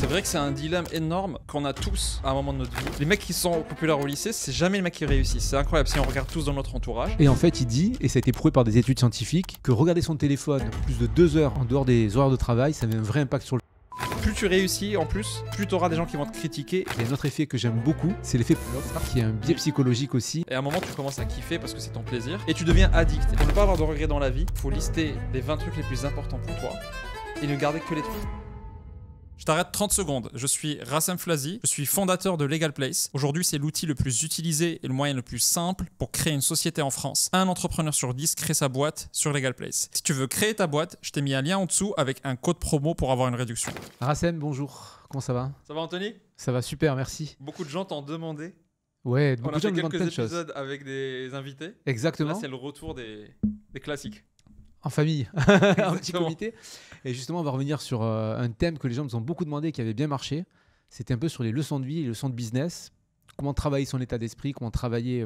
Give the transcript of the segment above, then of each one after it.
C'est vrai que c'est un dilemme énorme qu'on a tous à un moment de notre vie. Les mecs qui sont populaires au lycée, c'est jamais les mecs qui réussissent. C'est incroyable si on regarde tous dans notre entourage. Et en fait, il dit, et ça a été prouvé par des études scientifiques, que regarder son téléphone plus de 2 heures en dehors des horaires de travail, ça a un vrai impact sur le... Plus tu réussis en plus, plus tu auras des gens qui vont te critiquer. Il y a un autre effet que j'aime beaucoup, c'est l'effet Pavlov, qui est un biais psychologique aussi. Et à un moment, tu commences à kiffer parce que c'est ton plaisir. Et tu deviens addict. Et pour ne pas avoir de regrets dans la vie, il faut lister les 20 trucs les plus importants pour toi et ne garder que les trucs. Je t'arrête 30 secondes. Je suis Rassem Flazi, je suis fondateur de Legal Place. Aujourd'hui, c'est l'outil le plus utilisé et le moyen le plus simple pour créer une société en France. Un entrepreneur sur 10 crée sa boîte sur Legal Place. Si tu veux créer ta boîte, je t'ai mis un lien en dessous avec un code promo pour avoir une réduction. Rassem, bonjour. Comment ça va? Ça va Anthony? Ça va super, merci. Beaucoup de gens t'ont demandé. Ouais, On beaucoup a de gens fait me demandent plein quelques de choses. épisodes avec des invités. Exactement. Là, c'est le retour des classiques. En famille, un petit Exactement. comité. Et justement, on va revenir sur un thème que les gens nous ont beaucoup demandé et qui avait bien marché. C'était un peu sur les leçons de vie, les leçons de business. Comment travailler son état d'esprit, comment travailler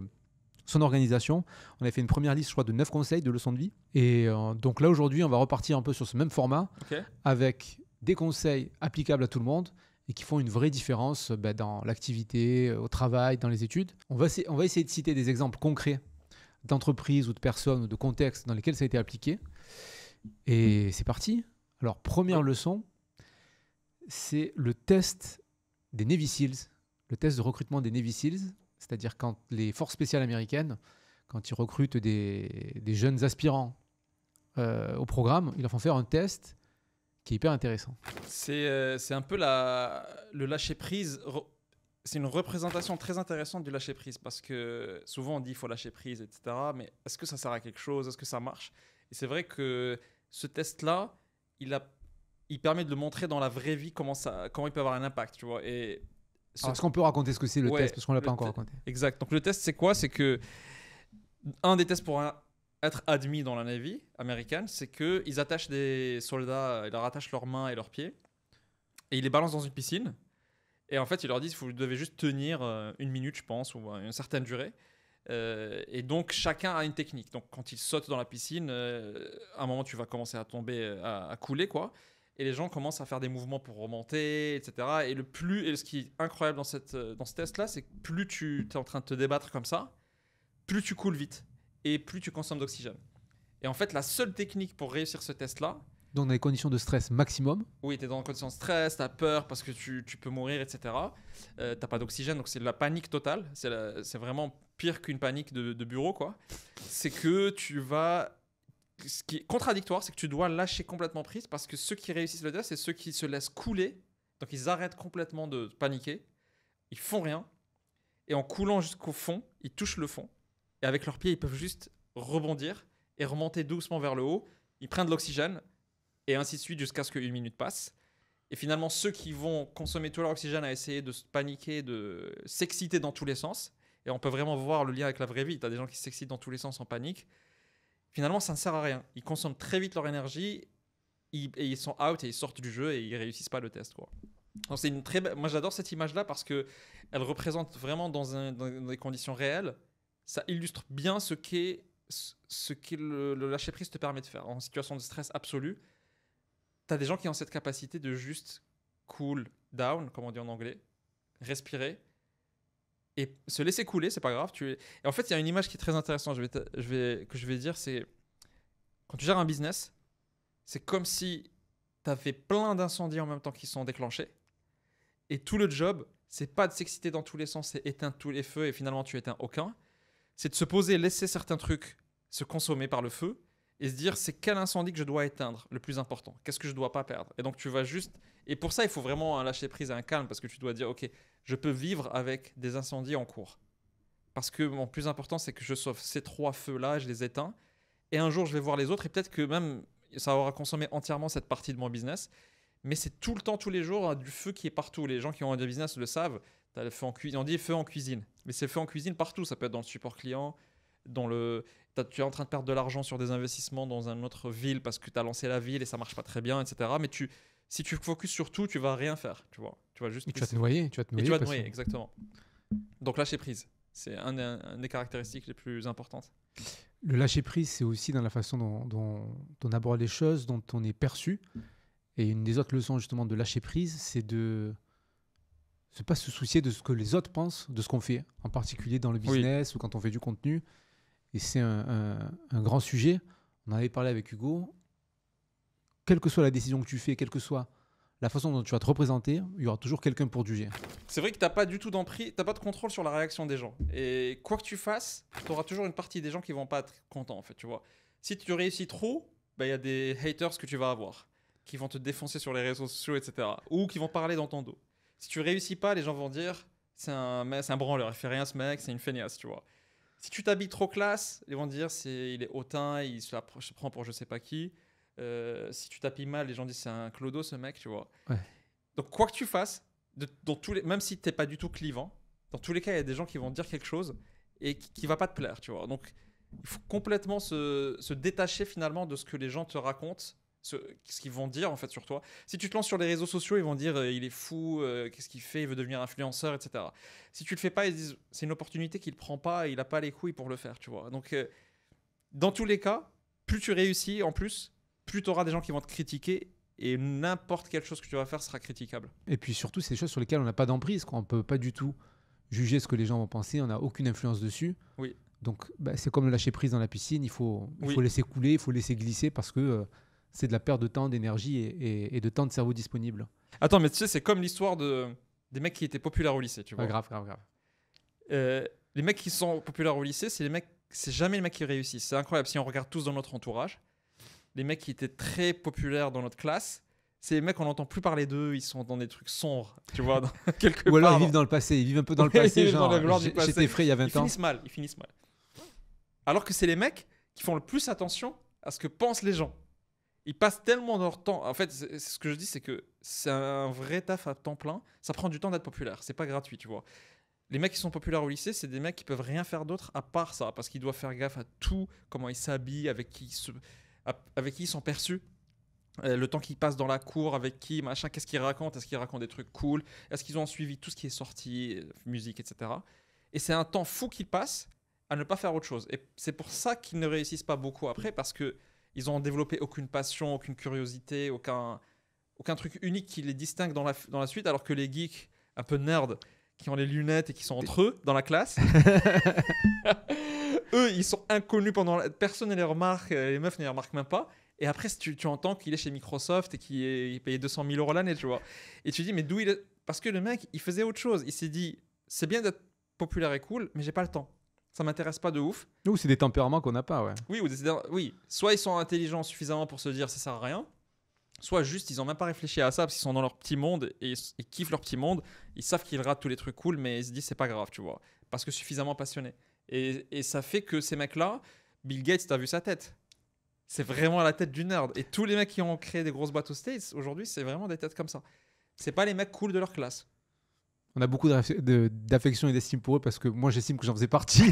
son organisation. On a fait une première liste, je crois, de 9 conseils de leçons de vie. Et donc là, aujourd'hui, on va repartir un peu sur ce même format Ok. avec des conseils applicables à tout le monde et qui font une vraie différence dans l'activité, au travail, dans les études. On va essayer de citer des exemples concrets d'entreprises ou de personnes ou de contextes dans lesquels ça a été appliqué. Et c'est parti. Alors, première leçon, c'est le test des Navy Seals, le test de recrutement des Navy Seals, c'est-à-dire quand les forces spéciales américaines, quand ils recrutent des jeunes aspirants au programme, ils leur font faire un test qui est hyper intéressant. C'est un peu le lâcher-prise. C'est une représentation très intéressante du lâcher-prise parce que souvent on dit qu'il faut lâcher prise, etc. Mais est-ce que ça sert à quelque chose? Est-ce que ça marche? Et c'est vrai que ce test-là, il permet de le montrer dans la vraie vie comment il peut avoir un impact, tu vois. Et Alors, est-ce qu'on peut raconter ce que c'est le Ouais, test parce qu'on ne l'a le pas encore te- raconté? Exact. Donc le test, c'est quoi? C'est que un des tests pour être admis dans la Navy américaine, c'est qu'ils attachent des soldats, ils leur attachent leurs mains et leurs pieds et ils les balancent dans une piscine. Et en fait, ils leur disent vous devez juste tenir 1 minute, je pense, ou une certaine durée. Et donc, chacun a une technique. Donc, quand ils sautent dans la piscine, à un moment, tu vas commencer à tomber, à couler, quoi. Et les gens commencent à faire des mouvements pour remonter, etc. Et ce qui est incroyable dans ce test-là, c'est que plus tu es en train de te débattre comme ça, plus tu coules vite et plus tu consommes d'oxygène. Et en fait, la seule technique pour réussir ce test-là, Donc, dans des conditions de stress maximum, oui, tu es dans une condition de stress, tu as peur parce que tu peux mourir, etc. Tu n'as pas d'oxygène, donc c'est de la panique totale. C'est vraiment pire qu'une panique de bureau, quoi. C'est que tu vas... Ce qui est contradictoire, c'est que tu dois lâcher complètement prise parce que ceux qui réussissent le test, c'est ceux qui se laissent couler. Donc ils arrêtent complètement de paniquer. Ils font rien. Et en coulant jusqu'au fond, ils touchent le fond. Et avec leurs pieds, ils peuvent juste rebondir et remonter doucement vers le haut. Ils prennent de l'oxygène et ainsi de suite jusqu'à ce qu'une minute passe. Et finalement, ceux qui vont consommer tout leur oxygène à essayer de se paniquer, de s'exciter dans tous les sens, et on peut vraiment voir le lien avec la vraie vie, tu as des gens qui s'excitent dans tous les sens en panique, finalement, ça ne sert à rien. Ils consomment très vite leur énergie, et ils sont out et ils sortent du jeu et ils réussissent pas le test, quoi. Donc, c'est une très moi, j'adore cette image-là parce qu'elle représente vraiment dans des conditions réelles, ça illustre bien ce que le lâcher-prise te permet de faire en situation de stress absolu. T'as des gens qui ont cette capacité de juste cool down, comme on dit en anglais, respirer et se laisser couler, c'est pas grave. Et en fait, il y a une image qui est très intéressante que je vais dire, c'est quand tu gères un business, c'est comme si tu avais plein d'incendies en même temps qui sont déclenchés et tout le job, c'est pas de s'exciter dans tous les sens, c'est éteindre tous les feux et finalement tu éteins aucun. C'est de se poser, laisser certains trucs se consommer par le feu et se dire c'est quel incendie que je dois éteindre le plus important, qu'est-ce que je dois pas perdre. Et donc tu vas juste, et pour ça il faut vraiment un lâcher prise et un calme parce que tu dois dire ok, je peux vivre avec des incendies en cours parce que mon plus important c'est que je sauve ces 3 feux là, je les éteins et un jour je vais voir les autres et peut-être que même ça aura consommé entièrement cette partie de mon business, mais c'est tout le temps, tous les jours, du feu qui est partout. Les gens qui ont un business le savent. T'as le feu en cuisine, on dit feu en cuisine, mais c'est feu en cuisine partout. Ça peut être dans le support client, tu es en train de perdre de l'argent sur des investissements dans une autre ville parce que tu as lancé la ville et ça marche pas très bien, etc. Mais si tu focuses sur tout, tu vas rien faire, tu vois. Tu vas juste tu vas te noyer. et tu vas te noyer, exactement. Donc lâcher prise, c'est un des caractéristiques les plus importantes. Le lâcher prise, c'est aussi dans la façon dont on aborde les choses, dont on est perçu. Et une des autres leçons justement de lâcher prise, c'est de ne pas se soucier de ce que les autres pensent de ce qu'on fait, en particulier dans le Oui. business ou quand on fait du contenu. Et c'est un grand sujet. On en avait parlé avec Hugo. Quelle que soit la décision que tu fais, quelle que soit la façon dont tu vas te représenter, il y aura toujours quelqu'un pour te juger. C'est vrai que t'as pas du tout d'emprise, t'as pas de contrôle sur la réaction des gens. Et quoi que tu fasses, t'auras toujours une partie des gens qui vont pas être contents, en fait, tu vois. Si tu réussis trop, bah, y a des haters que tu vas avoir, qui vont te défoncer sur les réseaux sociaux, etc. Ou qui vont parler dans ton dos. Si tu réussis pas, les gens vont dire, c'est un branleur, il fait rien ce mec, c'est une feignasse, tu vois. Si tu t'habilles trop classe, ils vont dire, il est hautain, se prend pour je sais pas qui. Si tu t'habilles mal, les gens disent, c'est un clodo ce mec, tu vois. Ouais. Donc quoi que tu fasses, même si t'es pas du tout clivant, dans tous les cas, il y a des gens qui vont dire quelque chose et qui va pas te plaire, tu vois. Donc il faut complètement se détacher finalement de ce que les gens te racontent, ce qu'ils vont dire en fait sur toi. Si tu te lances sur les réseaux sociaux, ils vont dire il est fou, qu'est-ce qu'il fait, il veut devenir influenceur, etc. Si tu le fais pas, ils disent c'est une opportunité qu'il prend pas, il a pas les couilles pour le faire, tu vois. Donc dans tous les cas, plus tu réussis en plus, plus tu auras des gens qui vont te critiquer et n'importe quelle chose que tu vas faire sera critiquable. Et puis surtout, c'est des choses sur lesquelles on n'a pas d'emprise, quoi. On ne peut pas du tout juger ce que les gens vont penser, on n'a aucune influence dessus. Oui. Donc bah, c'est comme le lâcher prise dans la piscine, il faut Oui. laisser couler, il faut laisser glisser parce que c'est de la perte de temps, d'énergie et de temps de cerveau disponible. Attends, mais tu sais, c'est comme l'histoire des mecs qui étaient populaires au lycée, tu vois. Ouais, grave. Les mecs qui sont populaires au lycée, c'est jamais les mecs qui réussissent. C'est incroyable. Si on regarde tous dans notre entourage, les mecs qui étaient très populaires dans notre classe, c'est les mecs qu'on n'entend plus parler d'eux, ils sont dans des trucs sombres, tu vois, quelque part. Ou alors ils vivent dans le passé, ils vivent un peu dans le Ouais, passé, ils vivent dans genre la gloire du passé. j'étais frais il y a 20 ans. Ils finissent mal. Alors que c'est les mecs qui font le plus attention à ce que pensent les gens. Ils passent tellement leur temps. En fait, c'est ce que je dis, c'est que c'est un vrai taf à temps plein. Ça prend du temps d'être populaire. C'est pas gratuit, tu vois. Les mecs qui sont populaires au lycée, c'est des mecs qui peuvent rien faire d'autre à part ça, parce qu'ils doivent faire gaffe à tout, comment ils s'habillent, avec qui ils sont perçus. Le temps qu'ils passent dans la cour, avec qui, machin, qu'est-ce qu'ils racontent, est-ce qu'ils racontent des trucs cool, est-ce qu'ils ont suivi tout ce qui est sorti, musique, etc. Et c'est un temps fou qu'ils passent à ne pas faire autre chose. Et c'est pour ça qu'ils ne réussissent pas beaucoup après, parce que ils ont développé aucune passion, aucune curiosité, aucun truc unique qui les distingue dans la suite, alors que les geeks un peu nerds qui ont les lunettes et qui sont entre eux dans la classe, eux, ils sont inconnus personne ne les remarque, les meufs ne les remarquent même pas. Et après, tu entends qu'il est chez Microsoft et qu'il paye 200 000 € l'année, tu vois. Et tu dis, mais d'où il est... Parce que le mec, il faisait autre chose. Il s'est dit, c'est bien d'être populaire et cool, mais j'ai pas le temps. Ça m'intéresse pas de ouf. Nous, c'est des tempéraments qu'on n'a pas, ouais. Oui, soit ils sont intelligents suffisamment pour se dire ça sert à rien, soit juste ils ont même pas réfléchi à ça parce qu'ils sont dans leur petit monde et ils kiffent leur petit monde. Ils savent qu'ils ratent tous les trucs cool, mais ils se disent c'est pas grave, tu vois, parce que suffisamment passionnés. Et ça fait que ces mecs-là, Bill Gates, t'as vu sa tête. C'est vraiment la tête du nerd. Et tous les mecs qui ont créé des grosses boîtes aux States, aujourd'hui, c'est vraiment des têtes comme ça. C'est pas les mecs cool de leur classe. On a beaucoup d'affection et d'estime pour eux parce que moi j'estime que j'en faisais partie.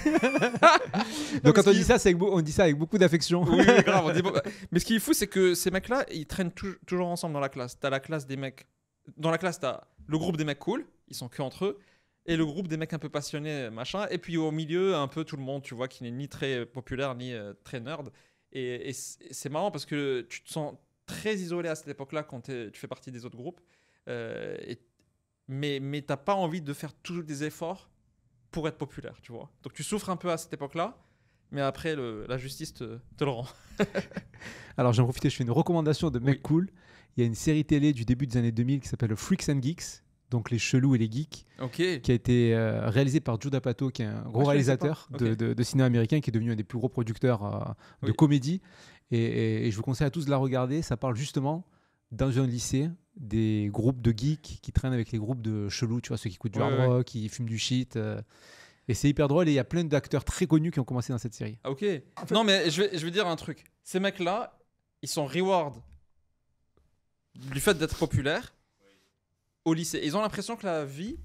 Donc quand on dit ça, on dit ça avec beaucoup d'affection. Oui, grave. Mais ce qui est fou, c'est que ces mecs-là, ils traînent toujours ensemble dans la classe. T'as la classe des mecs. Dans la classe, t'as le groupe des mecs cool, ils sont que entre eux, et le groupe des mecs un peu passionnés, machin. Et puis au milieu, un peu tout le monde, tu vois, qui n'est ni très populaire ni très nerd. Et c'est marrant parce que tu te sens très isolé à cette époque-là quand tu fais partie des autres groupes. Mais t'as pas envie de faire toujours des efforts pour être populaire, tu vois. Donc tu souffres un peu à cette époque-là, mais après la justice te le rend. Alors j'en profite, je fais une recommandation de mec Oui. cool. Il y a une série télé du début des années 2000 qui s'appelle Freaks and Geeks, donc les chelous et les geeks, Ok. qui a été réalisée par Judd Apatow, qui est un gros je connaissais réalisateur pas. Ok. de cinéma américain, qui est devenu un des plus gros producteurs de Oui. comédie. Et je vous conseille à tous de la regarder. Ça parle justement dans un lycée des groupes de geeks qui traînent avec les groupes de chelous, tu vois, ceux qui écoutent du hard rock, qui fument du shit. Et c'est hyper drôle et il y a plein d'acteurs très connus qui ont commencé dans cette série. Ah, ok. Non, mais je vais dire un truc. Ces mecs-là, ils sont reward du fait d'être populaires au lycée. Et ils ont l'impression que la vie,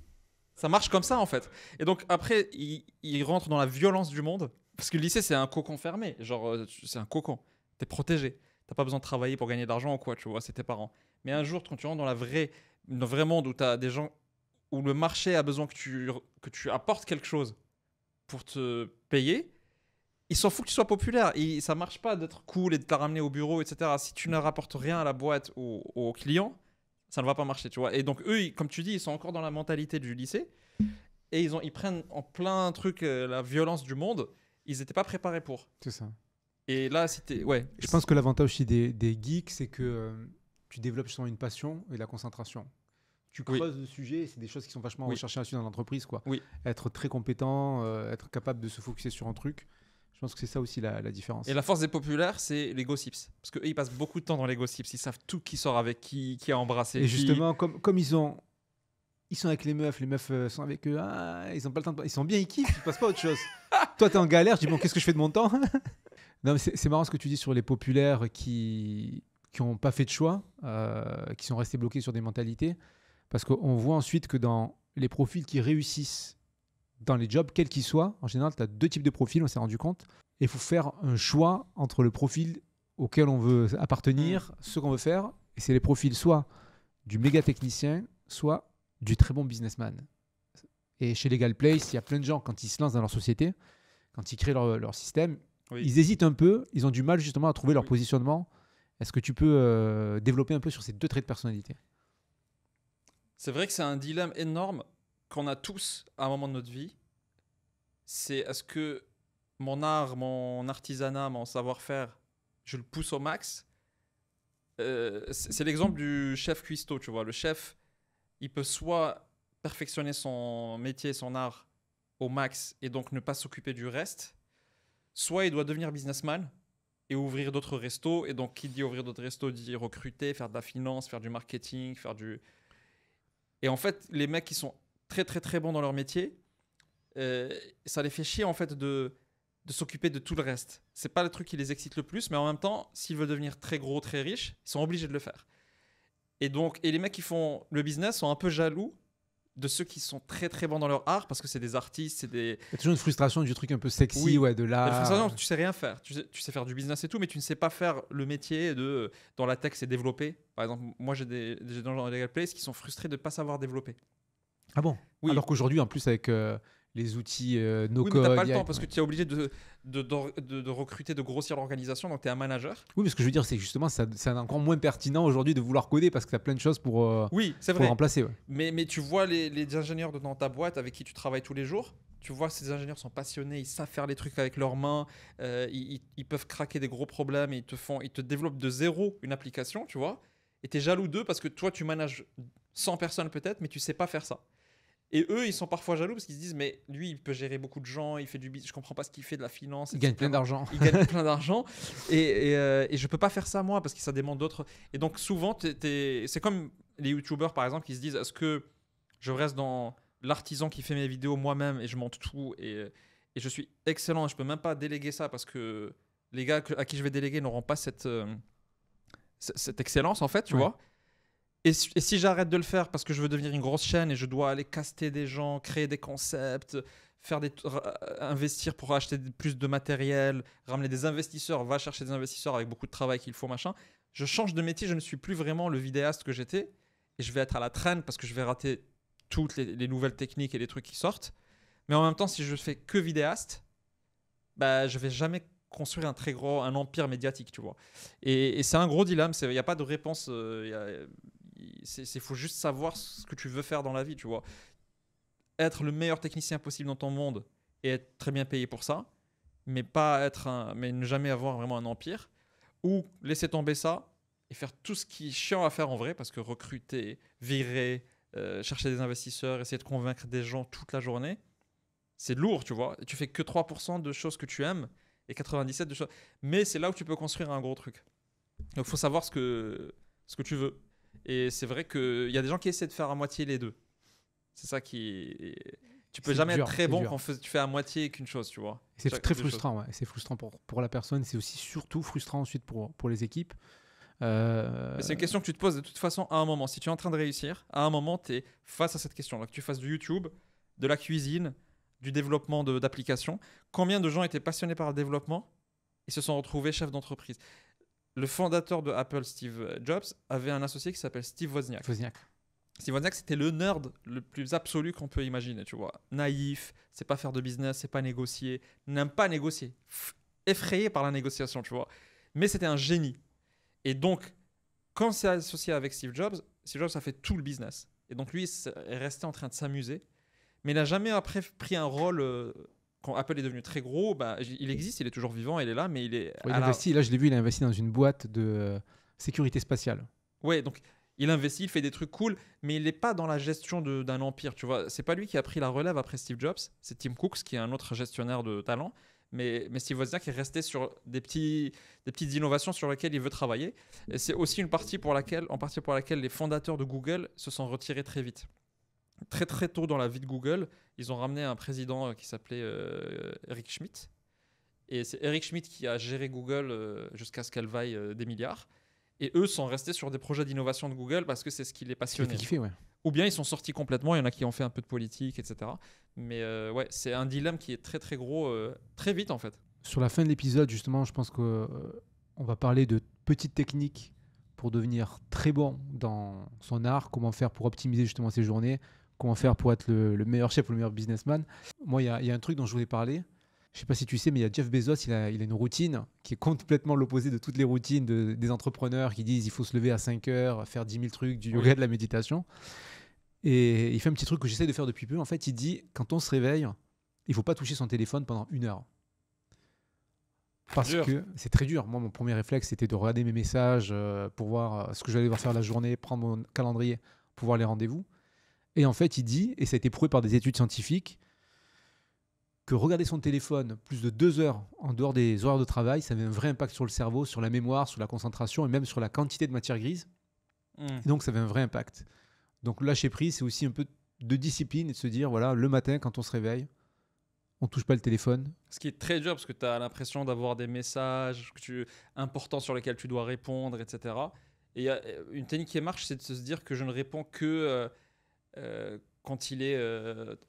ça marche comme ça en fait. Et donc après, ils rentrent dans la violence du monde. Parce que le lycée, c'est un cocon fermé. Genre, c'est un cocon. T'es protégé. T'as pas besoin de travailler pour gagner de l'argent ou quoi, tu vois, c'est tes parents. Mais un jour, quand tu rentres dans le vrai monde où t'as des gens, où le marché a besoin que tu apportes quelque chose pour te payer, ils s'en foutent que tu sois populaire. Ça marche pas d'être cool et de te la ramener au bureau, etc. Si tu ne rapportes rien à la boîte ou aux clients, ça ne va pas marcher, tu vois. Et donc, eux, comme tu dis, ils sont encore dans la mentalité du lycée. Et ils prennent en plein truc la violence du monde. Ils n'étaient pas préparés pour. C'est ça. Et là, c'était... Ouais. Je pense que l'avantage aussi des geeks, c'est que tu développes justement une passion et de la concentration. Tu creuses le sujet, c'est des choses qui sont vachement recherchées aussi dans l'entreprise, quoi. Oui. Être très compétent, être capable de se focuser sur un truc. Je pense que c'est ça aussi la différence. Et la force des populaires, c'est les gossips. Parce qu'eux, ils passent beaucoup de temps dans les gossips. Ils savent tout qui sort avec qui a embrassé et qui. Justement, comme ils sont avec les meufs sont avec eux, ils ont pas le temps ils sont bien, ils kiffent, ils passent pas à autre chose. Toi, t'es en galère, je dis bon, qu'est-ce que je fais de mon temps? Non, mais c'est marrant ce que tu dis sur les populaires qui n'ont pas fait de choix, qui sont restés bloqués sur des mentalités. Parce qu'on voit ensuite que dans les profils qui réussissent dans les jobs, quels qu'ils soient, en général, tu as 2 types de profils, on s'est rendu compte. Et il faut faire un choix entre le profil auquel on veut appartenir, ce qu'on veut faire. Et c'est les profils soit du méga technicien, soit du très bon businessman. Et chez Legal Place, il y a plein de gens, quand ils se lancent dans leur société, quand ils créent leur système, ils hésitent un peu, ils ont du mal justement à trouver leur positionnement. Est-ce que tu peux développer un peu sur ces 2 traits de personnalité? C'est vrai que c'est un dilemme énorme qu'on a tous à un moment de notre vie. C'est est-ce que mon art, mon artisanat, mon savoir-faire, je le pousse au max? C'est l'exemple du chef cuistot, tu vois. Le chef, il peut soit perfectionner son métier, son art au max et donc ne pas s'occuper du reste, soit il doit devenir businessman et ouvrir d'autres restos. Et donc, qui dit ouvrir d'autres restos dit recruter, faire de la finance, faire du marketing, faire du... Et en fait, les mecs qui sont très très très bons dans leur métier, ça les fait chier en fait de s'occuper de tout le reste. C'est pas le truc qui les excite le plus, mais en même temps, s'ils veulent devenir très gros, très riches, ils sont obligés de le faire. Et les mecs qui font le business sont un peu jaloux de ceux qui sont très très bons dans leur art parce que c'est des artistes, c'est des... Il y a toujours une frustration du truc un peu sexy, de l'art. La frustration, tu sais rien faire. Tu sais faire du business et tout, mais tu ne sais pas faire le métier dans la tech, c'est développer. Par exemple, moi j'ai des gens dans Legal Place qui sont frustrés de ne pas savoir développer. Ah bon? Oui. Alors qu'aujourd'hui, en plus, avec les outils no-code... Oui, mais tu n'as pas le temps parce que tu es obligé de recruter, de grossir l'organisation, donc tu es un manager. Oui, mais ce que je veux dire, c'est que justement, c'est encore moins pertinent aujourd'hui de vouloir coder parce que tu as plein de choses pour, c'est pour vrai. le remplacer. Ouais. Mais tu vois les ingénieurs dans ta boîte avec qui tu travailles tous les jours, tu vois que ces ingénieurs sont passionnés, ils savent faire les trucs avec leurs mains, ils peuvent craquer des gros problèmes et ils te développent de zéro une application, tu vois. Et tu es jaloux d'eux parce que toi, tu manages 100 personnes peut-être, mais tu sais pas faire ça. Et eux, ils sont parfois jaloux parce qu'ils se disent mais lui, il peut gérer beaucoup de gens, il fait du business, je comprends pas ce qu'il fait, de la finance. Il gagne plein d'argent. Il gagne plein d'argent et je peux pas faire ça moi parce que ça demande d'autres. Et donc souvent, c'est comme les youtubeurs par exemple qui se disent est-ce que je reste dans l'artisan qui fait mes vidéos moi-même et je monte tout et je suis excellent et je peux même pas déléguer ça parce que les gars à qui je vais déléguer n'auront pas cette excellence en fait, tu vois. Et si j'arrête de le faire parce que je veux devenir une grosse chaîne et je dois aller caster des gens, créer des concepts, investir pour acheter plus de matériel, ramener des investisseurs, va chercher des investisseurs avec beaucoup de travail qu'il faut, machin, je change de métier, je ne suis plus vraiment le vidéaste que j'étais et je vais être à la traîne parce que je vais rater toutes les nouvelles techniques et les trucs qui sortent. Mais en même temps, si je fais que vidéaste, bah, je vais jamais construire un empire médiatique, tu vois. Et c'est un gros dilemme, il n'y a pas de réponse... Il faut juste savoir ce que tu veux faire dans la vie, tu vois. Être le meilleur technicien possible dans ton monde et être très bien payé pour ça, mais ne jamais avoir vraiment un empire, ou laisser tomber ça et faire tout ce qui est chiant à faire en vrai, parce que recruter, virer, chercher des investisseurs, essayer de convaincre des gens toute la journée, c'est lourd, tu vois. Et tu fais que 3% de choses que tu aimes et 97% de choses. Mais c'est là où tu peux construire un gros truc. Donc il faut savoir ce que tu veux. Et c'est vrai qu'il y a des gens qui essaient de faire à moitié les deux. C'est ça qui... Tu peux jamais être très bon quand tu fais à moitié qu'une chose, tu vois. C'est très frustrant, ouais. C'est frustrant pour la personne. C'est aussi surtout frustrant ensuite pour les équipes. C'est une question que tu te poses de toute façon à un moment. Si tu es en train de réussir, à un moment, tu es face à cette question. Que tu fasses du YouTube, de la cuisine, du développement d'applications. Combien de gens étaient passionnés par le développement et se sont retrouvés chefs d'entreprise? Le fondateur de Apple, Steve Jobs, avait un associé qui s'appelle Steve Wozniak. Steve Wozniak, c'était le nerd le plus absolu qu'on peut imaginer, tu vois. Naïf, c'est pas faire de business, c'est pas négocier, n'aime pas négocier. Effrayé par la négociation, tu vois. Mais c'était un génie. Et donc, quand c'est associé avec Steve Jobs a fait tout le business. Et donc, lui, est resté en train de s'amuser. Mais il n'a jamais après pris un rôle. Quand Apple est devenu très gros, bah, il existe, il est toujours vivant, il est là, mais il est. Ouais, il investit, là, je l'ai vu, il a investi dans une boîte de sécurité spatiale. Ouais, donc il investit, il fait des trucs cool, mais il n'est pas dans la gestion d'un empire, tu vois. C'est pas lui qui a pris la relève après Steve Jobs, c'est Tim Cook, qui est un autre gestionnaire de talent. Mais Steve Wozniak est resté sur des petites innovations sur lesquelles il veut travailler. Et c'est aussi en partie pour laquelle les fondateurs de Google se sont retirés très vite. Très très tôt dans la vie de Google, ils ont ramené un président qui s'appelait Eric Schmidt. Et c'est Eric Schmidt qui a géré Google jusqu'à ce qu'elle vaille des milliards. Et eux sont restés sur des projets d'innovation de Google parce que c'est ce qui les passionnait. Ouais. Ou bien ils sont sortis complètement, il y en a qui ont fait un peu de politique, etc. Mais ouais, c'est un dilemme qui est très très gros, très vite en fait. Sur la fin de l'épisode, justement, je pense qu'on va parler de petites techniques pour devenir très bon dans son art, comment faire pour optimiser justement ses journées, comment faire pour être le meilleur chef ou le meilleur businessman. Moi, il y a un truc dont je voulais parler. Je ne sais pas si tu sais, mais il y a Jeff Bezos, il a une routine qui est complètement l'opposé de toutes les routines des entrepreneurs qui disent il faut se lever à 5 heures, faire 10 000 trucs, du yoga, de la méditation. Et il fait un petit truc que j'essaie de faire depuis peu. En fait, il dit quand on se réveille, il ne faut pas toucher son téléphone pendant 1 heure. Parce que c'est très dur. Moi, mon premier réflexe, c'était de regarder mes messages pour voir ce que j'allais devoir faire la journée, prendre mon calendrier pour voir les rendez-vous. Et en fait, il dit, et ça a été prouvé par des études scientifiques, que regarder son téléphone plus de 2 heures en dehors des horaires de travail, ça avait un vrai impact sur le cerveau, sur la mémoire, sur la concentration et même sur la quantité de matière grise. Et donc, ça avait un vrai impact. Donc, lâcher prise, c'est aussi un peu de discipline et de se dire, voilà, le matin, quand on se réveille, on ne touche pas le téléphone. Ce qui est très dur parce que tu as l'impression d'avoir des messages importants sur lesquels tu dois répondre, etc. Et y a une technique qui marche, c'est de se dire que je ne réponds que quand il est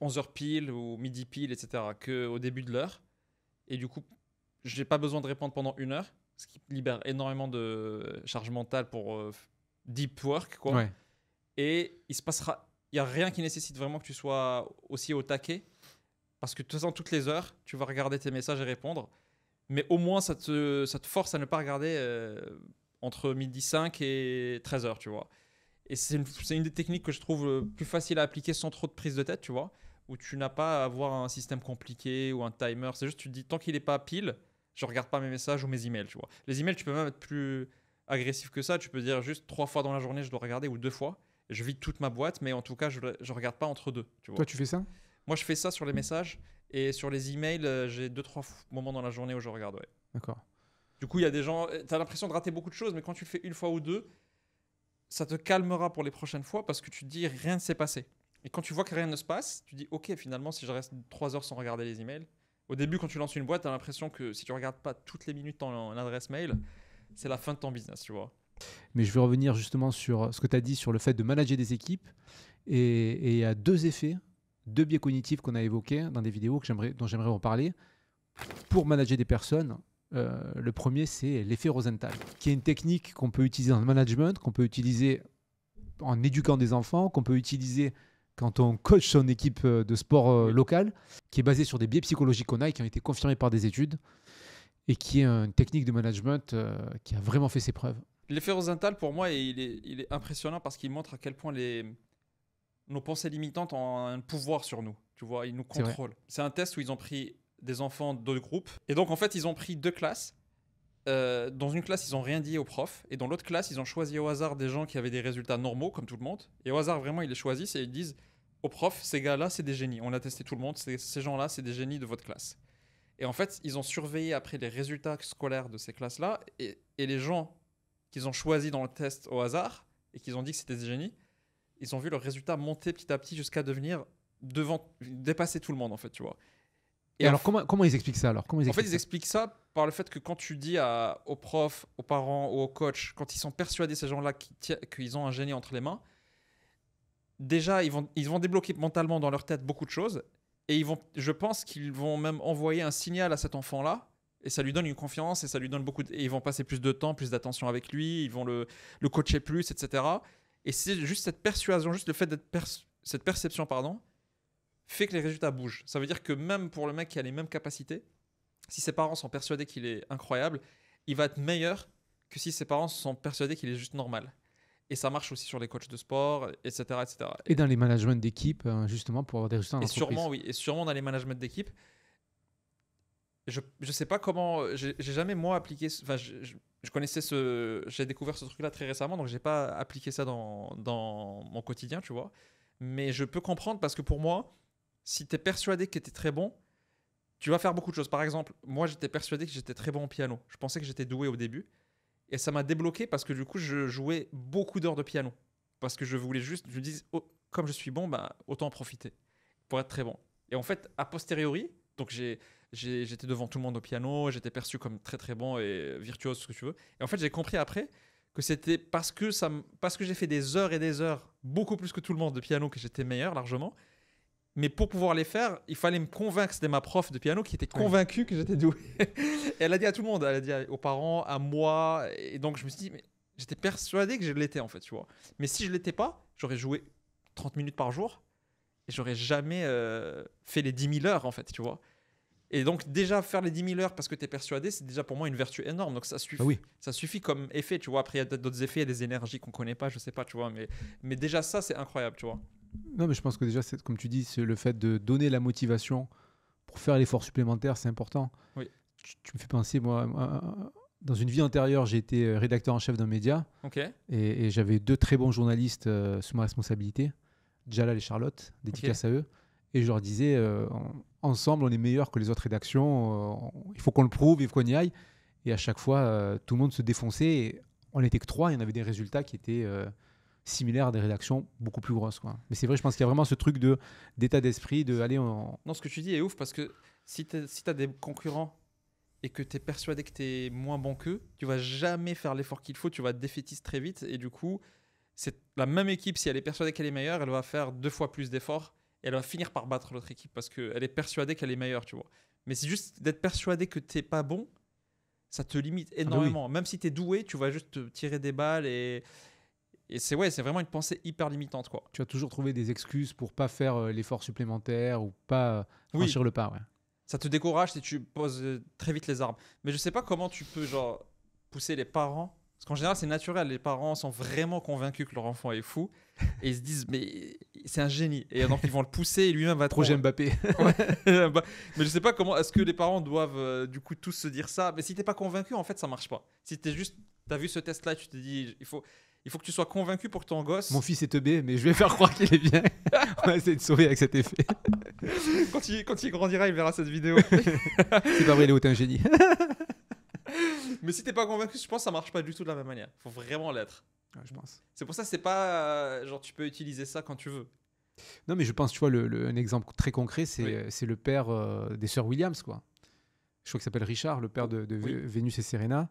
11h pile ou midi pile, etc. Qu'au début de l'heure. Et du coup, je n'ai pas besoin de répondre pendant 1 heure, ce qui libère énormément de charge mentale pour deep work, quoi. Ouais. Et il n'y a rien qui nécessite vraiment que tu sois aussi au taquet. Parce que de toute façon, toutes les heures, tu vas regarder tes messages et répondre. Mais au moins, ça te force à ne pas regarder entre midi 5 et 13h, tu vois. Et c'est une des techniques que je trouve plus facile à appliquer sans trop de prise de tête, tu vois. Où tu n'as pas à avoir un système compliqué ou un timer. C'est juste, tu te dis, tant qu'il n'est pas pile, je ne regarde pas mes messages ou mes emails, tu vois. Les emails, tu peux même être plus agressif que ça. Tu peux dire juste 3 fois dans la journée, je dois regarder, ou 2 fois. Et je vide toute ma boîte, mais en tout cas, je ne regarde pas entre deux, tu vois. Toi, tu fais ça ? Moi, je fais ça sur les messages et sur les emails, j'ai 2-3 moments dans la journée où je regarde. Ouais. D'accord. Du coup, il y a des gens, tu as l'impression de rater beaucoup de choses, mais quand tu le fais une fois ou deux, ça te calmera pour les prochaines fois parce que tu te dis rien ne s'est passé. Et quand tu vois que rien ne se passe, tu dis ok, finalement, si je reste 3 heures sans regarder les emails, au début, quand tu lances une boîte, tu as l'impression que si tu ne regardes pas toutes les minutes ton adresse mail, c'est la fin de ton business, tu vois. Mais je vais revenir justement sur ce que tu as dit sur le fait de manager des équipes. Et il y a 2 effets. 2 biais cognitifs qu'on a évoqués dans des vidéos dont j'aimerais reparler. Pour manager des personnes, le premier, c'est l'effet Rosenthal, qui est une technique qu'on peut utiliser dans le management, qu'on peut utiliser en éduquant des enfants, qu'on peut utiliser quand on coach son équipe de sport locale, qui est basée sur des biais psychologiques qu'on a et qui ont été confirmés par des études, et qui est une technique de management qui a vraiment fait ses preuves. L'effet Rosenthal, pour moi, il est impressionnant parce qu'il montre à quel point nos pensées limitantes ont un pouvoir sur nous. Tu vois, ils nous contrôlent. C'est un test où ils ont pris des enfants de groupes. Et donc, en fait, ils ont pris 2 classes. Dans une classe, ils n'ont rien dit aux profs. Et dans l'autre classe, ils ont choisi au hasard des gens qui avaient des résultats normaux, comme tout le monde. Et au hasard, vraiment, ils les choisissent et ils disent aux profs, ces gars-là, c'est des génies. On a testé tout le monde. Ces gens-là, c'est des génies de votre classe. Et en fait, ils ont surveillé après les résultats scolaires de ces classes-là. Et les gens qu'ils ont choisis dans le test au hasard et qu'ils ont dit que c'était des génies, ils ont vu leurs résultats monter petit à petit jusqu'à dépasser tout le monde, en fait, tu vois. Et alors, comment ils expliquent ça alors ? Ils expliquent ça par le fait que quand tu dis aux profs, aux parents ou aux coachs, quand ils sont persuadés, ces gens-là, qu'ils ont un génie entre les mains, déjà, ils vont débloquer mentalement dans leur tête beaucoup de choses. Et je pense qu'ils vont même envoyer un signal à cet enfant-là. Et ça lui donne une confiance et ça lui donne et ils vont passer plus de temps, plus d'attention avec lui. Ils vont le coacher plus, etc. Et c'est juste cette persuasion, juste le fait cette perception, pardon, fait que les résultats bougent. Ça veut dire que même pour le mec qui a les mêmes capacités, si ses parents sont persuadés qu'il est incroyable, il va être meilleur que si ses parents sont persuadés qu'il est juste normal. Et ça marche aussi sur les coachs de sport, etc. etc. Et dans les managements d'équipe, justement, pour avoir des résultats en Et entreprise. sûrement, oui. Et sûrement dans les managements d'équipe. Je sais pas comment. J'ai jamais, moi, appliqué. Enfin, je connaissais ce. J'ai découvert ce truc-là très récemment, donc j'ai pas appliqué ça dans mon quotidien, tu vois. Mais je peux comprendre parce que pour moi, si tu es persuadé que tu es très bon, tu vas faire beaucoup de choses. Par exemple, moi, j'étais persuadé que j'étais très bon au piano. Je pensais que j'étais doué au début. Et ça m'a débloqué parce que du coup, je jouais beaucoup d'heures de piano. Parce que je voulais juste, je me dis, oh, comme je suis bon, bah, autant en profiter pour être très bon. Et en fait, a posteriori, donc j'étais devant tout le monde au piano, j'étais perçu comme très très bon et virtuose, ce que tu veux. Et en fait, j'ai compris après que c'était parce que j'ai fait des heures et des heures, beaucoup plus que tout le monde de piano, que j'étais meilleur largement. Mais pour pouvoir les faire, il fallait me convaincre. C'était ma prof de piano qui était convaincue que j'étais doué. Et elle a dit à tout le monde, elle a dit aux parents, à moi. Et donc je me suis dit, mais j'étais persuadé que je l'étais en fait, tu vois. Mais si je l'étais pas, j'aurais joué 30 minutes par jour et j'aurais jamais fait les 10 000 heures en fait, tu vois. Et donc déjà faire les 10 000 heures parce que tu es persuadé, c'est déjà pour moi une vertu énorme. Donc ça suffit, ça suffit comme effet, tu vois. Après il y a peut-être d'autres effets, il y a des énergies qu'on connaît pas, je sais pas, tu vois. Mais déjà ça c'est incroyable, tu vois. Non, mais je pense que déjà, comme tu dis, c'est le fait de donner la motivation pour faire l'effort supplémentaire, c'est important. Oui. Tu me fais penser, moi, dans une vie antérieure, j'ai été rédacteur en chef d'un média. Okay. Et j'avais 2 très bons journalistes sous ma responsabilité, Jalal et Charlotte, dédicace à eux. Et je leur disais, ensemble, on est meilleurs que les autres rédactions. Il faut qu'on le prouve, il faut qu'on y aille. Et à chaque fois, tout le monde se défonçait. Et on n'était que 3 et on avait des résultats qui étaient similaires à des rédactions beaucoup plus grosses, quoi. Mais c'est vrai, je pense qu'il y a vraiment ce truc d'état d'esprit, de aller en... Non, ce que tu dis est ouf parce que si tu as des concurrents et que tu es persuadé que tu es moins bon qu'eux, tu vas jamais faire l'effort qu'il faut, tu vas te défaitiste très vite et du coup, c'est la même équipe, si elle est persuadée qu'elle est meilleure, elle va faire 2 fois plus d'efforts et elle va finir par battre l'autre équipe parce qu'elle est persuadée qu'elle est meilleure, tu vois. Mais c'est juste d'être persuadé que tu n'es pas bon, ça te limite énormément. Même si tu es doué, tu vas juste te tirer des balles et c'est vraiment une pensée hyper limitante, quoi. Tu vas toujours trouver des excuses pour pas faire l'effort supplémentaire ou pas franchir le pas. Ouais. Ça te décourage si tu poses très vite les armes. Mais je sais pas comment tu peux genre pousser les parents. Parce qu'en général, c'est naturel. Les parents sont vraiment convaincus que leur enfant est fou. Et ils se disent, mais c'est un génie. Et donc, ils vont le pousser et lui-même va être... Projet Mbappé. Ouais. Mais je sais pas comment... Est-ce que les parents doivent du coup tous se dire ça? Mais si t'es pas convaincu, en fait, ça marche pas. Si t'as vu ce test-là, tu te dis, il faut que tu sois convaincu pour que ton gosse... Mon fils est teubé, mais je vais faire croire qu'il est bien. On va essayer de sauver avec cet effet. quand il grandira, il verra cette vidéo. C'est pas vrai, Léo, t'es un génie. Mais si t'es pas convaincu, je pense que ça marche pas du tout de la même manière. Faut vraiment l'être. Ouais, je pense. C'est pour ça que c'est pas genre tu peux utiliser ça quand tu veux. Non, mais je pense, tu vois, un exemple très concret, c'est le père des sœurs Williams, quoi. Je crois qu'il s'appelle Richard, le père de Vénus et Serena,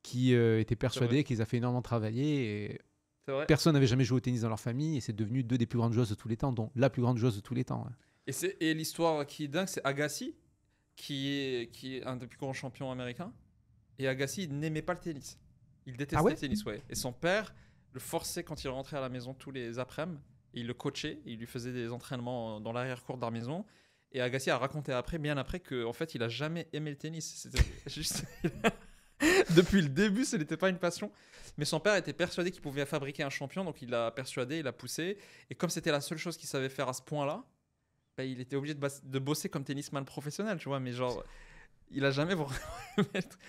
qui était persuadé qu'ils a fait énormément travailler et personne n'avait jamais joué au tennis dans leur famille et c'est devenu 2 des plus grandes joueuses de tous les temps, dont la plus grande joueuse de tous les temps. Ouais. Et l'histoire qui est dingue, c'est Agassi, qui est un des plus grands champions américains. Et Agassi n'aimait pas le tennis. Il détestait le tennis, ouais. Et son père le forçait quand il rentrait à la maison tous les après-midi. Il le coachait, il lui faisait des entraînements dans l'arrière-cour de la maison. Et Agassi a raconté bien après qu'en fait, il a jamais aimé le tennis. C'était juste... Depuis le début, ce n'était pas une passion. Mais son père était persuadé qu'il pouvait fabriquer un champion, donc il l'a persuadé, il l'a poussé. Et comme c'était la seule chose qu'il savait faire à ce point-là, bah, il était obligé de bosser comme tennisman professionnel, tu vois. Mais genre... Il a jamais vraiment...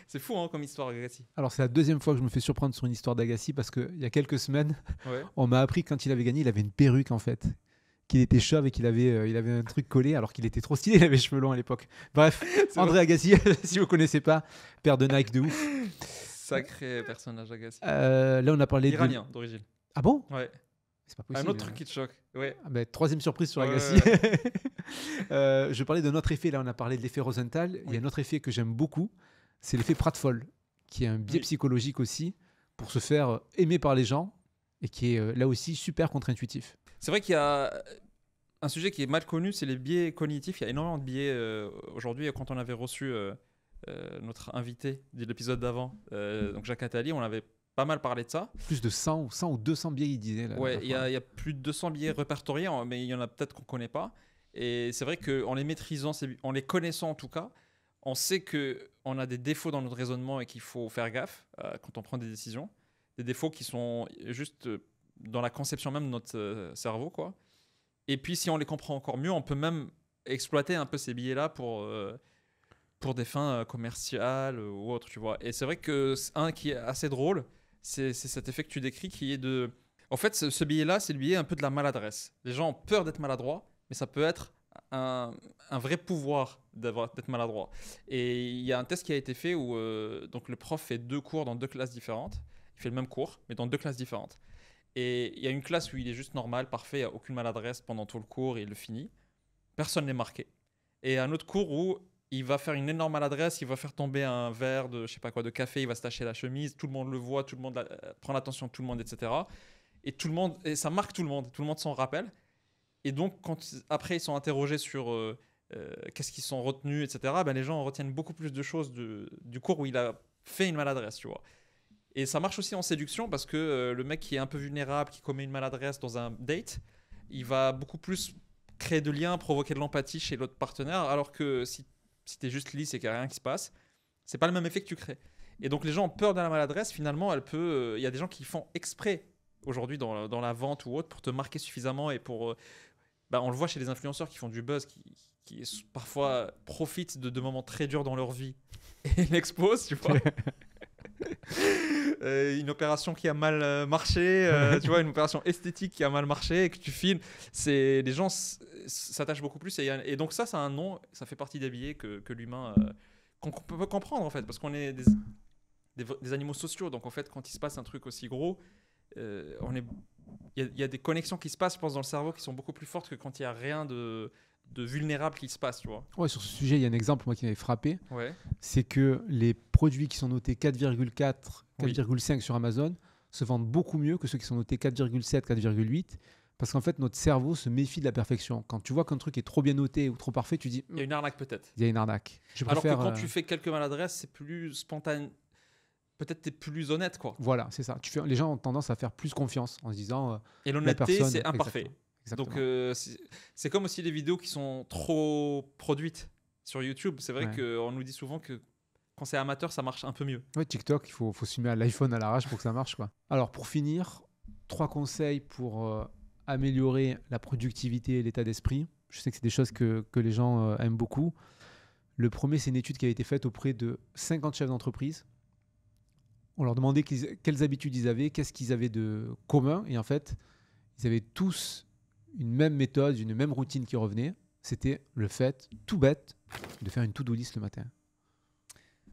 C'est fou hein, comme histoire Agassi. Alors c'est la 2e fois que je me fais surprendre sur une histoire d'Agassi parce qu'il y a quelques semaines, on m'a appris que quand il avait gagné, il avait une perruque en fait. Qu'il était chauve et qu'il avait un truc collé alors qu'il était trop stylé, il avait les cheveux longs à l'époque. Bref, André Agassi, si vous ne connaissez pas, père de Nike de ouf. Sacré personnage Agassi. Là on a parlé Iranien d'origine. Ah bon? Ouais. C'est pas possible. Un autre truc qui te choque. Ouais. Ah ben, 3e surprise sur Agassi. Je parlais d'un autre effet. Là, on a parlé de l'effet Rosenthal. Il y a un autre effet que j'aime beaucoup. C'est l'effet Pratfall, qui est un biais psychologique aussi pour se faire aimer par les gens et qui est là aussi super contre-intuitif. C'est vrai qu'il y a un sujet qui est mal connu, c'est les biais cognitifs. Il y a énormément de biais aujourd'hui. Quand on avait reçu notre invité de l'épisode d'avant, donc Jacques Attali, on avait pas mal parlé de ça. Plus de 100 ou 200 billets, il disait. Là, Ouais, il y a plus de 200 billets répertoriés, mais il y en a peut-être qu'on ne connaît pas. Et c'est vrai qu'en les maîtrisant, en les connaissant en tout cas, on sait qu'on a des défauts dans notre raisonnement et qu'il faut faire gaffe quand on prend des décisions. Des défauts qui sont juste dans la conception même de notre cerveau, quoi. Et puis, si on les comprend encore mieux, on peut même exploiter un peu ces billets-là pour des fins commerciales ou autres, tu vois. Et c'est vrai que un qui est assez drôle, c'est cet effet que tu décris qui est de... En fait, ce billet-là, c'est le billet un peu de la maladresse. Les gens ont peur d'être maladroits, mais ça peut être un vrai pouvoir d'être maladroit. Et il y a un test qui a été fait où donc le prof fait 2 cours dans 2 classes différentes. Il fait le même cours, mais dans 2 classes différentes. Et il y a une classe où il est juste normal, parfait, il n'y a aucune maladresse pendant tout le cours et il le finit. Personne n'est marqué. Et un autre cours où il va faire une énorme maladresse, il va faire tomber un verre de, je sais pas quoi, de café, il va se tacher la chemise, tout le monde le voit, tout le monde prend l'attention de tout le monde, etc. Et ça marque tout le monde s'en rappelle. Et donc, après ils sont interrogés sur qu'est-ce qu'ils sont retenus, etc., ben, les gens retiennent beaucoup plus de choses du cours où il a fait une maladresse, tu vois. Et ça marche aussi en séduction parce que le mec qui est un peu vulnérable, qui commet une maladresse dans un date, il va beaucoup plus créer de liens, provoquer de l'empathie chez l'autre partenaire, alors que si tu es juste lisse et qu'il n'y a rien qui se passe, c'est pas le même effet que tu crées. Et donc les gens ont peur de la maladresse, finalement, il y a des gens qui font exprès aujourd'hui dans la vente ou autre pour te marquer suffisamment et pour... on le voit chez les influenceurs qui font du buzz, qui parfois profitent de moments très durs dans leur vie et l'exposent, tu vois. Une opération qui a mal marché, tu vois, une opération esthétique qui a mal marché et que tu filmes, les gens s'attachent beaucoup plus et donc ça a un nom, ça fait partie des billets que l'humain qu'on peut comprendre en fait, parce qu'on est des animaux sociaux, donc en fait quand il se passe un truc aussi gros, il y a des connexions qui se passent, je pense, dans le cerveau qui sont beaucoup plus fortes que quand il y a rien de vulnérable qui se passe, tu vois. Ouais, sur ce sujet, il y a un exemple moi qui m'avait frappé. Ouais. C'est que les produits qui sont notés 4,4, 4,5 sur Amazon se vendent beaucoup mieux que ceux qui sont notés 4,7, 4,8. Parce qu'en fait, notre cerveau se méfie de la perfection. Quand tu vois qu'un truc est trop bien noté ou trop parfait, tu dis... Il y a une arnaque peut-être. Il y a une arnaque. Alors que quand tu fais quelques maladresses, c'est plus spontané. Peut-être t'es plus honnête, quoi. Voilà, c'est ça. Les gens ont tendance à faire plus confiance en se disant... et l'honnêteté, c'est imparfait. Exactement. Donc, c'est comme aussi les vidéos qui sont trop produites sur YouTube. C'est vrai qu'on nous dit souvent que quand c'est amateur, ça marche un peu mieux. Ouais, TikTok, il faut se mettre à l'iPhone à l'arrache pour que ça marche, quoi. Alors, pour finir, 3 conseils pour améliorer la productivité et l'état d'esprit. Je sais que c'est des choses que les gens aiment beaucoup. Le premier, c'est une étude qui a été faite auprès de 50 chefs d'entreprise. On leur demandait quelles habitudes ils avaient, qu'est-ce qu'ils avaient de commun. Et en fait, ils avaient tous une même méthode, une même routine qui revenait. C'était le fait, tout bête, de faire une to-do list le matin.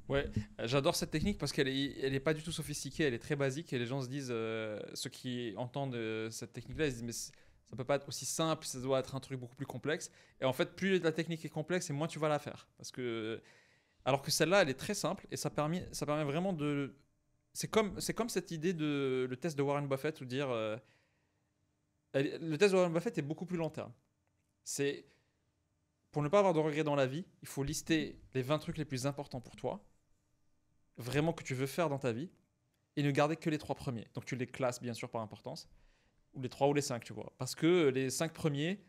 Ouais, j'adore cette technique parce qu'elle est pas du tout sophistiquée, elle est très basique et les gens se disent, ceux qui entendent cette technique-là, ils se disent mais ça peut pas être aussi simple, ça doit être un truc beaucoup plus complexe. Et en fait, plus la technique est complexe et moins tu vas la faire. Alors que celle-là, elle est très simple et ça permet vraiment de... C'est comme cette idée de le test de Warren Buffett où dire... le test de Warren Buffett est beaucoup plus long terme. C'est... Pour ne pas avoir de regrets dans la vie, il faut lister les 20 trucs les plus importants pour toi, vraiment que tu veux faire dans ta vie, et ne garder que les 3 premiers. Donc tu les classes bien sûr par importance, ou les 3 ou les 5, tu vois. Parce que les 5 premiers,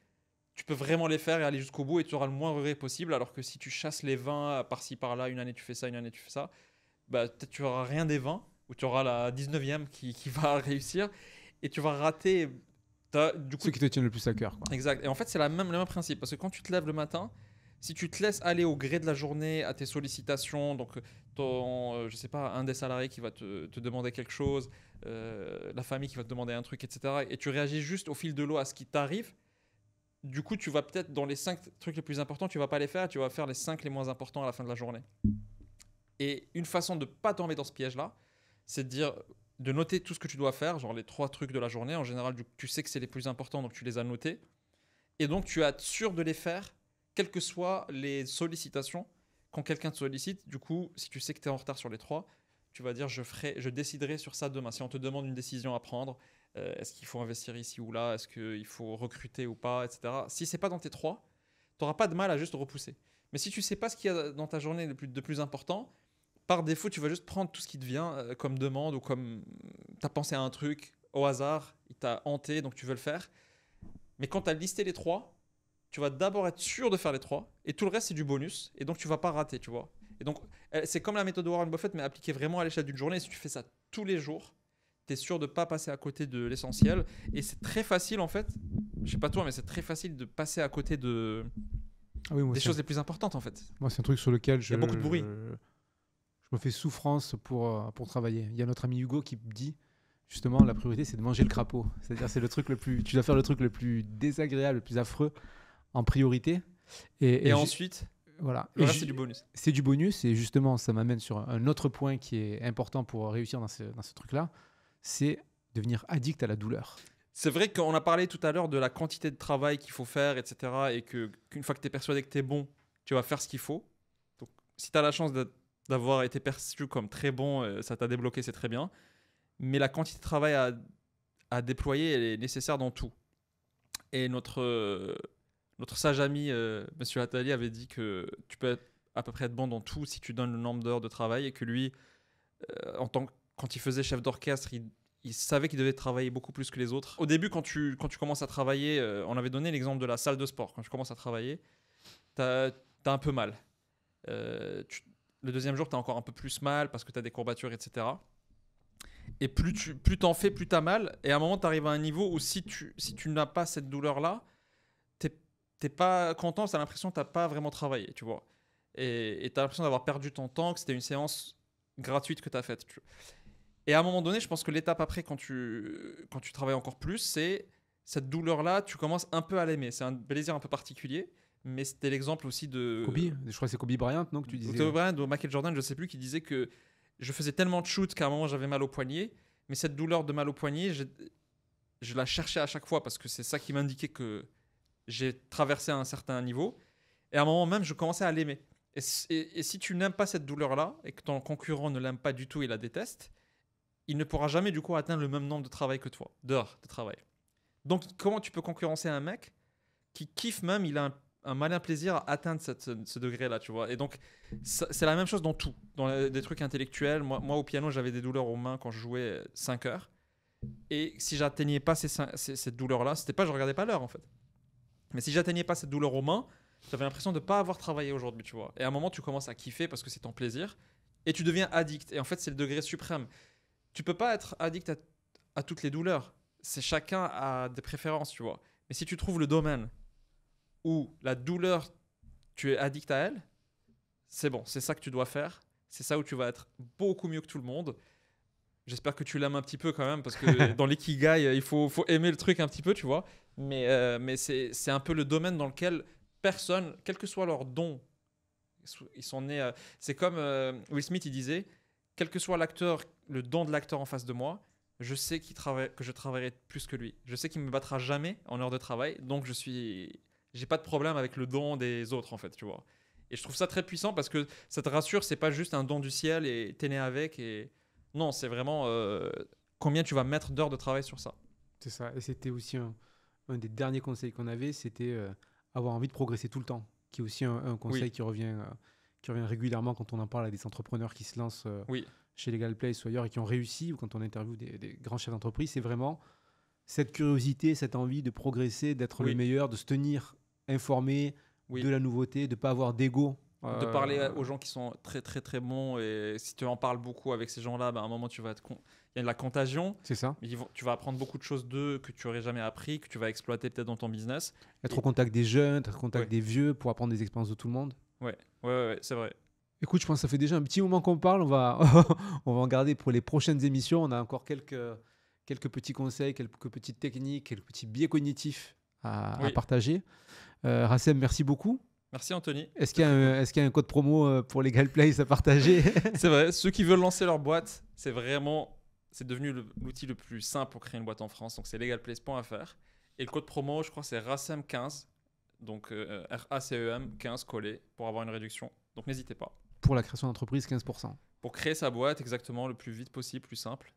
tu peux vraiment les faire et aller jusqu'au bout et tu auras le moins de regrets possible, alors que si tu chasses les 20 par-ci par-là, une année tu fais ça, une année tu fais ça, peut-être tu n'auras rien des 20, ou tu auras la 19e qui va réussir, et tu vas rater... Ceux qui te tiennent le plus à cœur, quoi. Exact. Et en fait, c'est le même principe. Parce que quand tu te lèves le matin, si tu te laisses aller au gré de la journée à tes sollicitations, donc je sais pas, un des salariés qui va te demander quelque chose, la famille qui va te demander un truc, etc. Et tu réagis juste au fil de l'eau à ce qui t'arrive, du coup, tu vas peut-être dans les 5 trucs les plus importants, tu vas pas les faire, tu vas faire les 5 les moins importants à la fin de la journée. Et une façon de pas tomber dans ce piège-là, c'est de noter tout ce que tu dois faire, genre les 3 trucs de la journée. En général, tu sais que c'est les plus importants, donc tu les as notés. Et donc, tu es sûr de les faire, quelles que soient les sollicitations. Quand quelqu'un te sollicite, du coup, si tu sais que tu es en retard sur les 3, tu vas dire je déciderai sur ça demain. Si on te demande une décision à prendre, est-ce qu'il faut investir ici ou là, est-ce qu'il faut recruter ou pas, etc. Si c'est pas dans tes 3, tu n'auras pas de mal à juste repousser. Mais si tu sais pas ce qu'il y a dans ta journée de plus important, par défaut, tu vas juste prendre tout ce qui te vient comme demande ou comme tu as pensé à un truc au hasard, il t'a hanté, donc tu veux le faire. Mais quand tu as listé les 3, tu vas d'abord être sûr de faire les 3 et tout le reste, c'est du bonus. Et donc, tu vas pas rater, tu vois. Et donc, c'est comme la méthode de Warren Buffett, mais appliquée vraiment à l'échelle d'une journée. Si tu fais ça tous les jours, tu es sûr de pas passer à côté de l'essentiel. Et c'est très facile, en fait. Je sais pas toi, mais c'est très facile de passer à côté Ah oui, moi, des choses les plus importantes, en fait. moi, c'est un truc sur lequel Il y a beaucoup de bruit. Je me fais souffrance pour travailler. Il y a notre ami Hugo qui me dit, justement, la priorité, c'est de manger le crapaud. C'est-à-dire, c'est le truc le plus, tu dois faire le truc le plus désagréable, le plus affreux en priorité. Et ensuite, voilà. le reste, c'est du bonus. C'est du bonus. Et justement, ça m'amène sur un autre point qui est important pour réussir dans ce truc-là. C'est devenir addict à la douleur. C'est vrai qu'on a parlé tout à l'heure de la quantité de travail qu'il faut faire, etc. Et qu'une fois que tu es persuadé que tu es bon, tu vas faire ce qu'il faut. Donc, si tu as la chance d'avoir été perçu comme très bon, ça t'a débloqué, c'est très bien. Mais la quantité de travail à déployer, elle est nécessaire dans tout. Et notre sage ami, Monsieur Attali, avait dit que tu peux à peu près être bon dans tout si tu donnes le nombre d'heures de travail et que lui, quand il faisait chef d'orchestre, il savait qu'il devait travailler beaucoup plus que les autres. Au début, quand tu commences à travailler, on avait donné l'exemple de la salle de sport. Quand tu commences à travailler, tu as un peu mal. Le deuxième jour, tu as encore un peu plus mal parce que tu as des courbatures, etc. Et plus t'en fais, plus tu as mal. Et à un moment, tu arrives à un niveau où si tu n'as pas cette douleur-là, t'es pas content, tu as l'impression que tu n'as pas vraiment travaillé, tu vois. Et tu as l'impression d'avoir perdu ton temps, que c'était une séance gratuite que tu as faite. Et à un moment donné, je pense que l'étape après, quand tu travailles encore plus, c'est cette douleur-là, tu commences un peu à l'aimer. C'est un plaisir un peu particulier, mais c'était l'exemple aussi de... Kobe, je crois que c'est Kobe Bryant, non, que tu disais. Kobe Bryant ou Michael Jordan, je ne sais plus, qui disait que je faisais tellement de shoots qu'à un moment, j'avais mal au poignet, mais cette douleur de mal au poignet, je la cherchais à chaque fois parce que c'est ça qui m'indiquait que j'ai traversé un certain niveau. Et à un moment même, je commençais à l'aimer. Et si tu n'aimes pas cette douleur-là et que ton concurrent ne l'aime pas du tout et la déteste, il ne pourra jamais du coup atteindre le même nombre de travail que toi, d'heures de travail. Donc comment tu peux concurrencer un mec qui kiffe même, il a un malin plaisir à atteindre ce degré-là, tu vois. Et donc c'est la même chose dans tout, dans des trucs intellectuels. Moi au piano, j'avais des douleurs aux mains quand je jouais 5 heures. Et si j'atteignais pas cette douleur-là, c'était pas je regardais pas l'heure en fait. Mais si j'atteignais pas cette douleur aux mains, j'avais l'impression de ne pas avoir travaillé aujourd'hui, tu vois. Et à un moment, tu commences à kiffer parce que c'est ton plaisir et tu deviens addict. Et en fait, c'est le degré suprême. Tu peux pas être addict à toutes les douleurs. C'est chacun a des préférences, tu vois. Mais si tu trouves le domaine où la douleur, tu es addict à elle, c'est bon, c'est ça que tu dois faire. C'est ça où tu vas être beaucoup mieux que tout le monde. J'espère que tu l'aimes un petit peu quand même, parce que dans l'ikigai, il faut aimer le truc un petit peu, tu vois. Mais c'est un peu le domaine dans lequel personne, quel que soit leur don, ils sont nés... c'est comme Will Smith, il disait, quel que soit l'acteur, le don de l'acteur en face de moi, je sais que je travaillerai plus que lui. Je sais qu'il ne me battra jamais en heure de travail, donc j'ai pas de problème avec le don des autres, en fait, tu vois. Et je trouve ça très puissant parce que ça te rassure, c'est pas juste un don du ciel et t'es né avec. Et non, c'est vraiment combien tu vas mettre d'heures de travail sur ça. C'est ça. Et c'était aussi un des derniers conseils qu'on avait, c'était avoir envie de progresser tout le temps, qui est aussi un conseil Oui. qui revient régulièrement quand on en parle à des entrepreneurs qui se lancent Oui. chez Legal Place ou ailleurs et qui ont réussi, ou quand on interviewe des grands chefs d'entreprise. C'est vraiment cette curiosité, cette envie de progresser, d'être Oui. le meilleur, de se tenir informé Oui. de la nouveauté, de ne pas avoir d'ego. De parler aux gens qui sont très très très bons, et si tu en parles beaucoup avec ces gens-là, à un moment tu vas il y a de la contagion. C'est ça. Tu vas apprendre beaucoup de choses d'eux que tu aurais jamais appris, que tu vas exploiter peut-être dans ton business. Être au contact des jeunes, être au contact Ouais. des vieux pour apprendre des expériences de tout le monde. Ouais, c'est vrai. Écoute, je pense que ça fait déjà un petit moment qu'on parle. On va en garder pour les prochaines émissions. On a encore quelques petits conseils, quelques petites techniques, quelques petits biais cognitifs à partager. Rassem, merci beaucoup. Merci Anthony. Est-ce qu'il y a un code promo pour Legal Place à partager? C'est vrai, ceux qui veulent lancer leur boîte, c'est devenu l'outil le plus simple pour créer une boîte en France. Donc c'est legalplace.fr. Et le code promo, je crois, c'est RACEM15. Donc RACEM 15 collé pour avoir une réduction. Donc n'hésitez pas. Pour la création d'entreprise, 15%. Pour créer sa boîte exactement le plus vite possible, plus simple.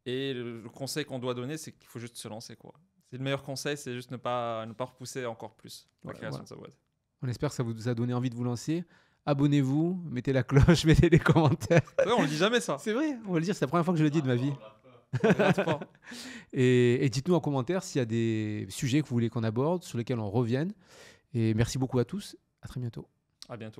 Et le conseil qu'on doit donner, c'est qu'il faut juste se lancer, quoi. C'est le meilleur conseil, c'est juste ne pas repousser encore plus la création de sa boîte. On espère que ça vous a donné envie de vous lancer. Abonnez-vous, mettez la cloche, mettez les commentaires. Ouais, on le dit jamais ça. C'est vrai, on va le dire, c'est la première fois que je le dis de ma vie. On le rate pas. Et dites-nous en commentaire s'il y a des sujets que vous voulez qu'on aborde, sur lesquels on revienne. Et merci beaucoup à tous. À très bientôt. À bientôt.